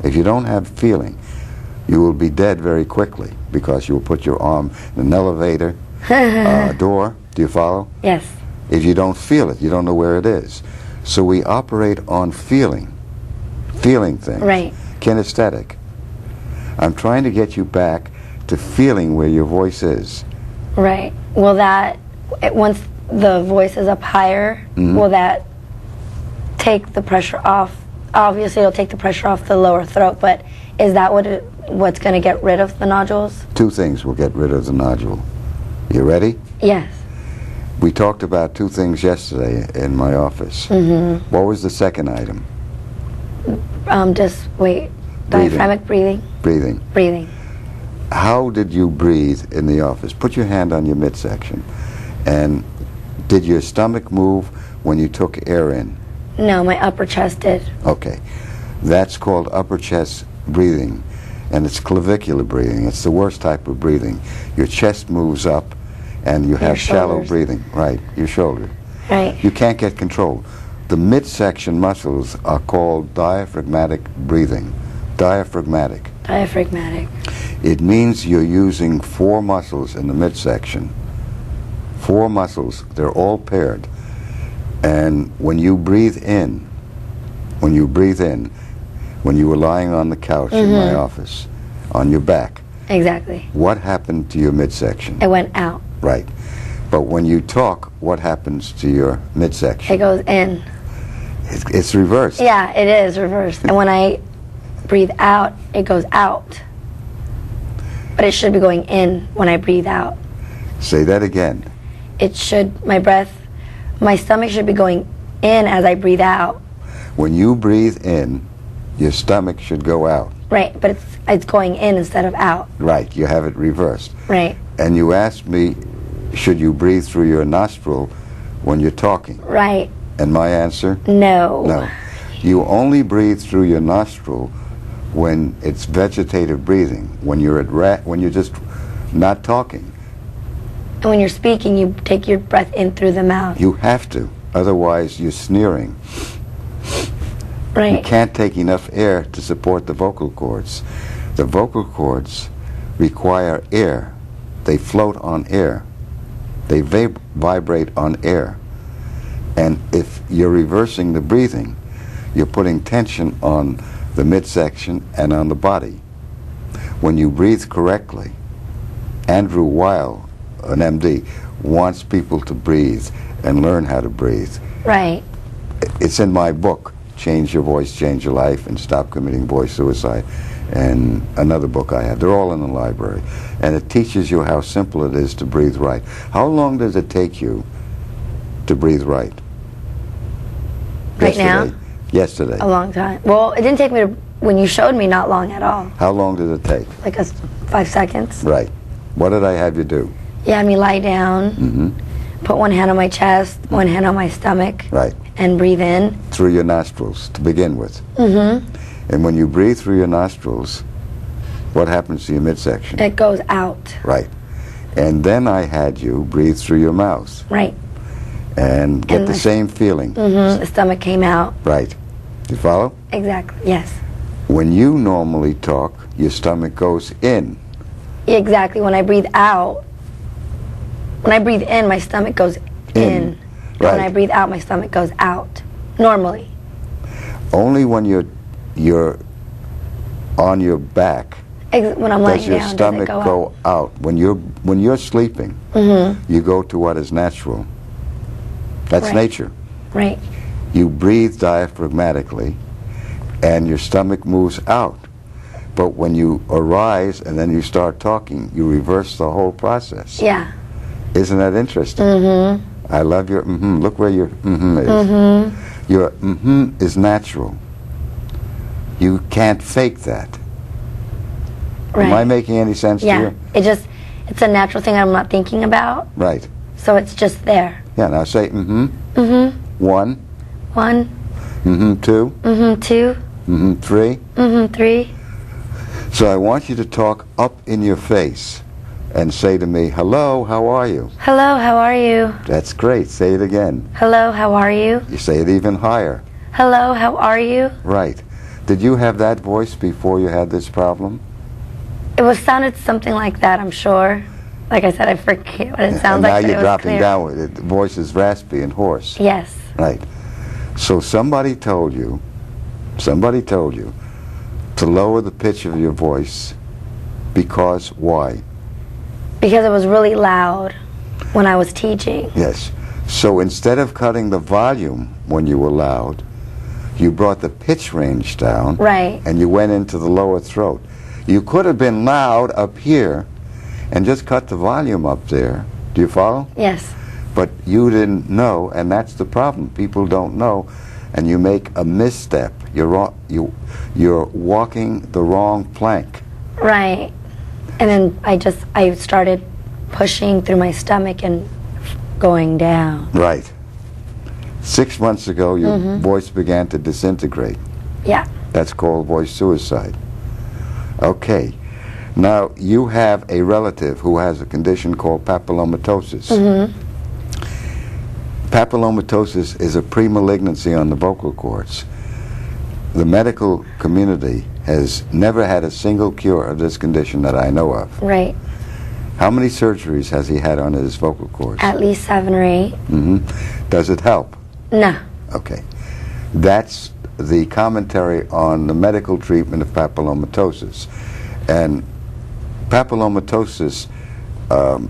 If you don't have feeling, you will be dead very quickly because you will put your arm in an elevator door. Do you follow? Yes. If you don't feel it, you don't know where it is. So we operate on feeling things. Right. Kinesthetic. I'm trying to get you back to feeling where your voice is. Right. Will that, once the voice is up higher, will that take the pressure off? Obviously, it'll take the pressure off the lower throat, but is that what's going to get rid of the nodules? Two things will get rid of the nodule. You ready? Yes. We talked about two things yesterday in my office. What was the second item? Just wait. Diaphragmatic breathing. Breathing. Breathing. How did you breathe in the office? Put your hand on your midsection. And did your stomach move when you took air in? No, my upper chest did. Okay. That's called upper chest breathing, and it's clavicular breathing. It's the worst type of breathing. Your chest moves up, and you have shallow breathing. Right, your shoulder. Right. You can't get control. The midsection muscles are called diaphragmatic breathing. Diaphragmatic. Diaphragmatic. It means you're using four muscles in the midsection. Four muscles, they're all paired. And when you breathe in, when you were lying on the couch in my office, on your back, Exactly. what happened to your midsection? It went out. Right. But when you talk, what happens to your midsection? It goes in. It's reversed. Yeah, it is reversed. And when I breathe out, it goes out. But it should be going in when I breathe out. Say that again. It should, my stomach should be going in as I breathe out. When you breathe in, your stomach should go out. Right, but it's going in instead of out. Right, you have it reversed. Right. And you asked me, should you breathe through your nostril when you're talking? Right. And my answer? No. No. You only breathe through your nostril when it's vegetative breathing, when you're when you're just not talking. And when you're speaking, you take your breath in through the mouth. You have to, otherwise you're sneering. Right. You can't take enough air to support the vocal cords. The vocal cords require air. They float on air. They vibrate on air. And if you're reversing the breathing, you're putting tension on the midsection and on the body. When you breathe correctly, Andrew Weil, an MD, wants people to breathe and learn how to breathe. Right. It's in my book, Change Your Voice, Change Your Life, and Stop Committing Voice Suicide, and another book I have. They're all in the library. And it teaches you how simple it is to breathe right. How long does it take you to breathe right? Right now? Yesterday. A long time. Well, it didn't take me when you showed me, not long at all. How long did it take? Like 5 seconds. Right. What did I have you do? You had me lie down, put one hand on my chest, one hand on my stomach, Right. and breathe in. Through your nostrils, to begin with. And when you breathe through your nostrils, what happens to your midsection? It goes out. Right. And then I had you breathe through your mouth. Right. And get the same feeling. The stomach came out. Right. You follow? Exactly. Yes. When you normally talk, your stomach goes in. Exactly. When I breathe out, when I breathe in, my stomach goes in. And when I breathe out, my stomach goes out. Normally. Only when you're on your back When I'm lying does your down, stomach does it go out. When you're sleeping, you go to what is natural. That's nature. Right. You breathe diaphragmatically, and your stomach moves out. But when you arise and then you start talking, you reverse the whole process. Yeah. Isn't that interesting? I love your Look where your is. Your is natural. You can't fake that. Right. Am I making any sense to you? It's a natural thing I'm not thinking about. Right. So it's just there. Yeah, now say one. One. Two. Two. Three. Three. So I want you to talk up in your face and say to me, hello, how are you? Hello, how are you? That's great. Say it again. Hello, how are you? You say it even higher. Hello, how are you? Right. Did you have that voice before you had this problem? It sounded something like that, I'm sure. Like I said, I forget what it sounds And now like. But you're it was dropping clear. down with it. The voice is raspy and hoarse. Yes. Right. So somebody told you to lower the pitch of your voice because why? Because it was really loud when I was teaching. Yes. So instead of cutting the volume when you were loud, you brought the pitch range down. Right. And you went into the lower throat. You could have been loud up here and just cut the volume up there. Do you follow? Yes. But you didn't know, and that's the problem. People don't know, and you make a misstep. You're walking the wrong plank. Right. And then I started pushing through my stomach and going down. Right. 6 months ago, your voice began to disintegrate. Yeah. That's called voice suicide. Okay. Now, you have a relative who has a condition called papillomatosis. Papillomatosis is a pre-malignancy on the vocal cords. The medical community has never had a single cure of this condition that I know of. Right. How many surgeries has he had on his vocal cords? At least 7 or 8. Does it help? No. Okay. That's the commentary on the medical treatment of papillomatosis. And papillomatosis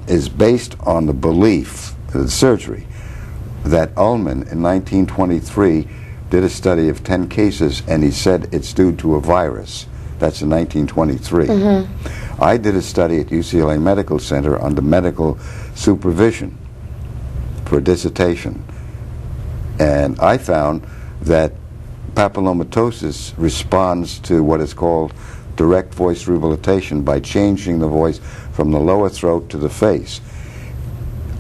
is based on the belief, the surgery, that Ullman in 1923 did a study of 10 cases and he said it's due to a virus. That's in 1923. I did a study at UCLA Medical Center under medical supervision for a dissertation. And I found that papillomatosis responds to what is called direct voice rehabilitation by changing the voice from the lower throat to the face.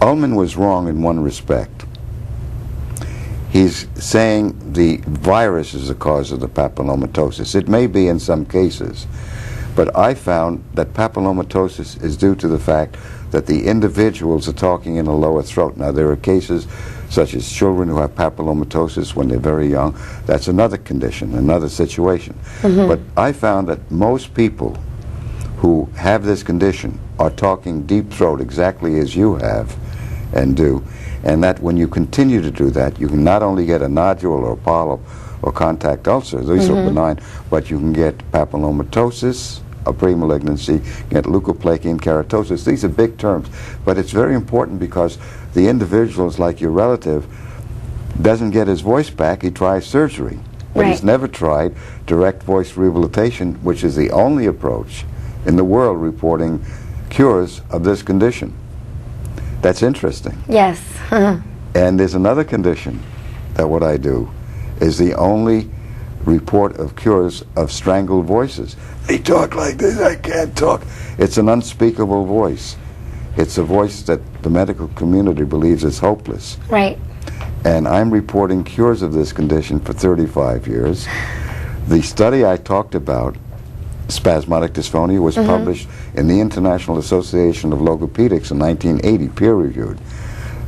Ullman was wrong in one respect. He's saying the virus is the cause of the papillomatosis. It may be in some cases, but I found that papillomatosis is due to the fact that the individuals are talking in a lower throat. Now, there are cases such as children who have papillomatosis when they're very young. That's another condition, another situation. But I found that most people who have this condition are talking deep throat exactly as you have and do, and that when you continue to do that, you can not only get a nodule or a polyp or contact ulcer, these are benign, but you can get papillomatosis, a pre-malignancy, get leukoplakia and keratosis. These are big terms, but it's very important because the individuals, like your relative, doesn't get his voice back, he tries surgery. But he's never tried direct voice rehabilitation, which is the only approach in the world reporting cures of this condition. That's interesting. Yes. And there's another condition that what I do is the only report of cures of strangled voices. They talk like this, I can't talk. It's an unspeakable voice. It's a voice that the medical community believes is hopeless. Right. And I'm reporting cures of this condition for 35 years. The study I talked about, spasmodic dysphonia, was published in the International Association of Logopedics in 1980, peer-reviewed.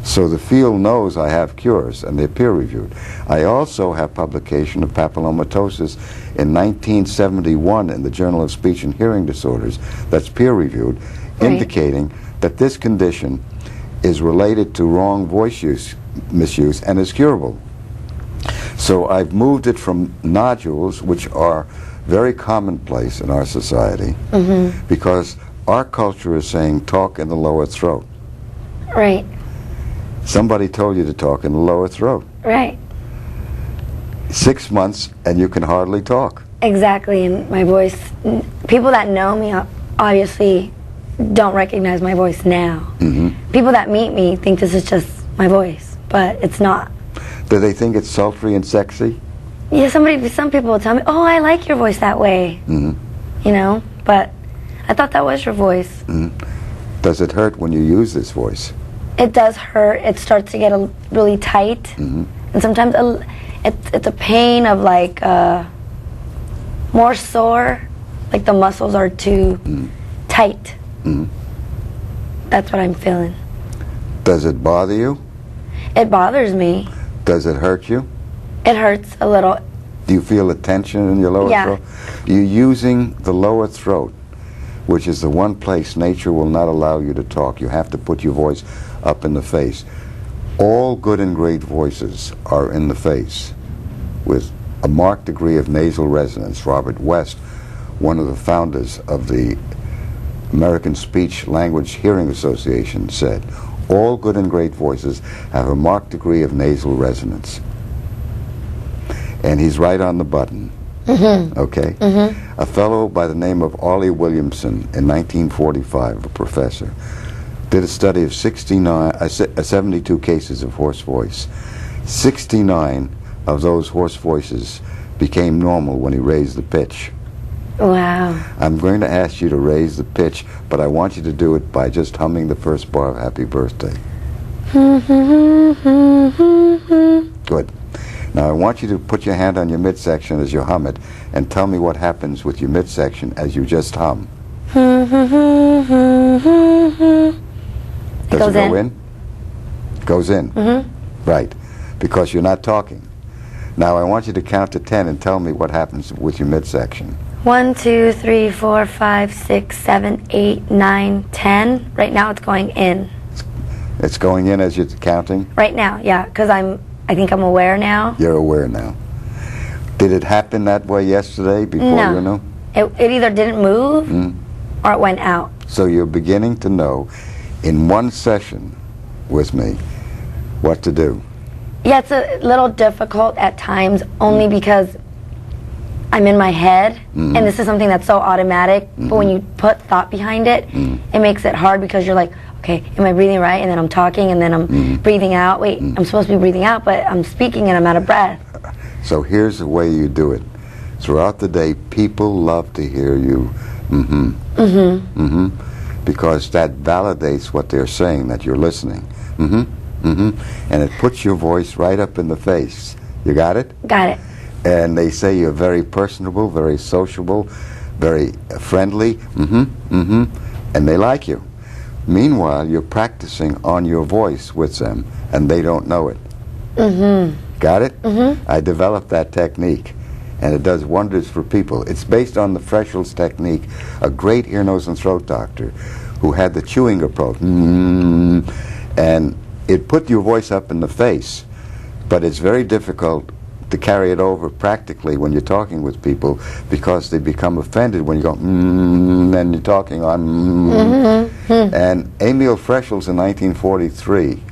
So the field knows I have cures, and they're peer-reviewed. I also have publication of papillomatosis in 1971 in the Journal of Speech and Hearing Disorders that's peer-reviewed, indicating that this condition is related to wrong voice misuse and is curable. So I've moved it from nodules, which are very commonplace in our society, because our culture is saying talk in the lower throat. Right. Somebody told you to talk in the lower throat. Right. 6 months and you can hardly talk. Exactly, and my voice, people that know me obviously don't recognize my voice now. People that meet me think this is just my voice, but it's not. Do they think it's sultry and sexy? Yeah, some people will tell me, oh, I like your voice that way. You know, but I thought that was your voice. Does it hurt when you use this voice? It does hurt. It starts to get really tight, and sometimes it's a pain of like more sore, like the muscles are too tight. That's what I'm feeling. Does it bother you? It bothers me. Does it hurt you? It hurts a little. Do you feel the tension in your lower Yeah. throat? You're using the lower throat, which is the one place nature will not allow you to talk. You have to put your voice up in the face. All good and great voices are in the face with a marked degree of nasal resonance. Robert West, one of the founders of the American Speech Language Hearing Association, said, all good and great voices have a marked degree of nasal resonance. And he's right on the button. Okay? A fellow by the name of Ollie Williamson in 1945, a professor, did a study of 72 cases of hoarse voice. 69 of those hoarse voices became normal when he raised the pitch. Wow. I'm going to ask you to raise the pitch, but I want you to do it by just humming the first bar of Happy Birthday. Good. Now I want you to put your hand on your midsection as you hum it and tell me what happens with your midsection as you just hum. Does it go in? It goes in. Right. Because you're not talking. Now I want you to count to 10 and tell me what happens with your midsection. 1, 2, 3, 4, 5, 6, 7, 8, 9, 10. Right now it's going in. It's going in as you're counting? Right now, yeah, because I think I'm aware now. You're aware now. Did it happen that way yesterday before No. you knew? It either didn't move or it went out. So you're beginning to know in one session with me what to do. Yeah, it's a little difficult at times only because I'm in my head and this is something that's so automatic, but when you put thought behind it, it makes it hard because you're like, okay, am I breathing right? And then I'm talking and then I'm breathing out. Wait, I'm supposed to be breathing out, but I'm speaking and I'm out of breath. So here's the way you do it. Throughout the day, people love to hear you because that validates what they're saying, that you're listening. And it puts your voice right up in the face. You got it? Got it. And they say you're very personable, very sociable, very friendly, and they like you. Meanwhile, you're practicing on your voice with them, and they don't know it. Got it? I developed that technique, and it does wonders for people. It's based on the Freshel's technique, a great ear, nose, and throat doctor who had the chewing approach. And it put your voice up in the face, but it's very difficult to carry it over practically when you're talking with people because they become offended when you go and you're talking on And Emil Freshel's in 1943,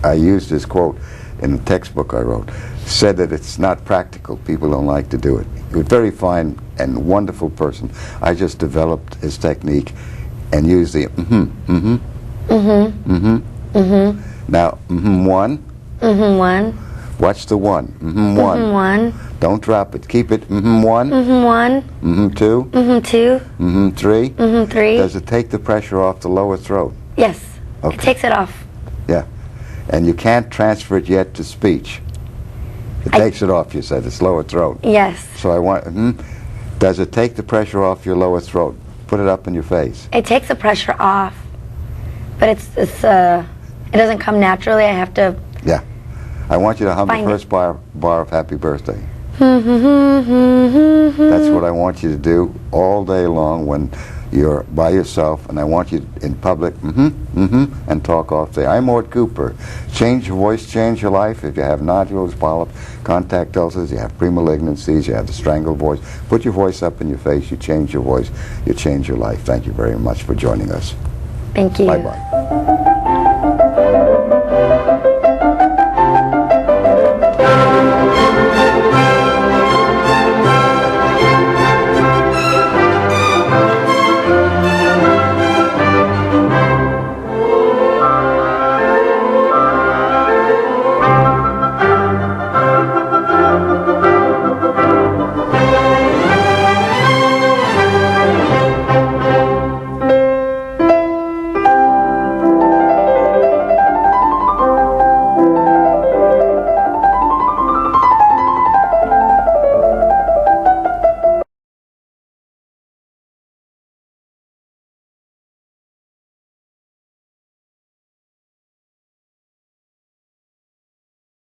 I used his quote in a textbook I wrote, said that it's not practical. People don't like to do it. He was a very fine and wonderful person. I just developed his technique and used the Now, one. One. Watch the one. One. One. Don't drop it. Keep it. One. One. Two. Two. Three. Three. Does it take the pressure off the lower throat? Yes. Okay. It takes it off. Yeah. And you can't transfer it yet to speech. It takes it off, you said. It's lower throat. Yes. So I want, does it take the pressure off your lower throat? Put it up in your face. It takes the pressure off, but it doesn't come naturally. I have to. Yeah. I want you to hum the Find first bar of Happy Birthday. That's what I want you to do all day long when you're by yourself, and I want you in public, and talk off there. I'm Mort Cooper. Change your voice, change your life. If you have nodules, polyps, contact ulcers, you have premalignancies, you have the strangled voice, put your voice up in your face, you change your voice, you change your life. Thank you very much for joining us. Thank you. Bye-bye.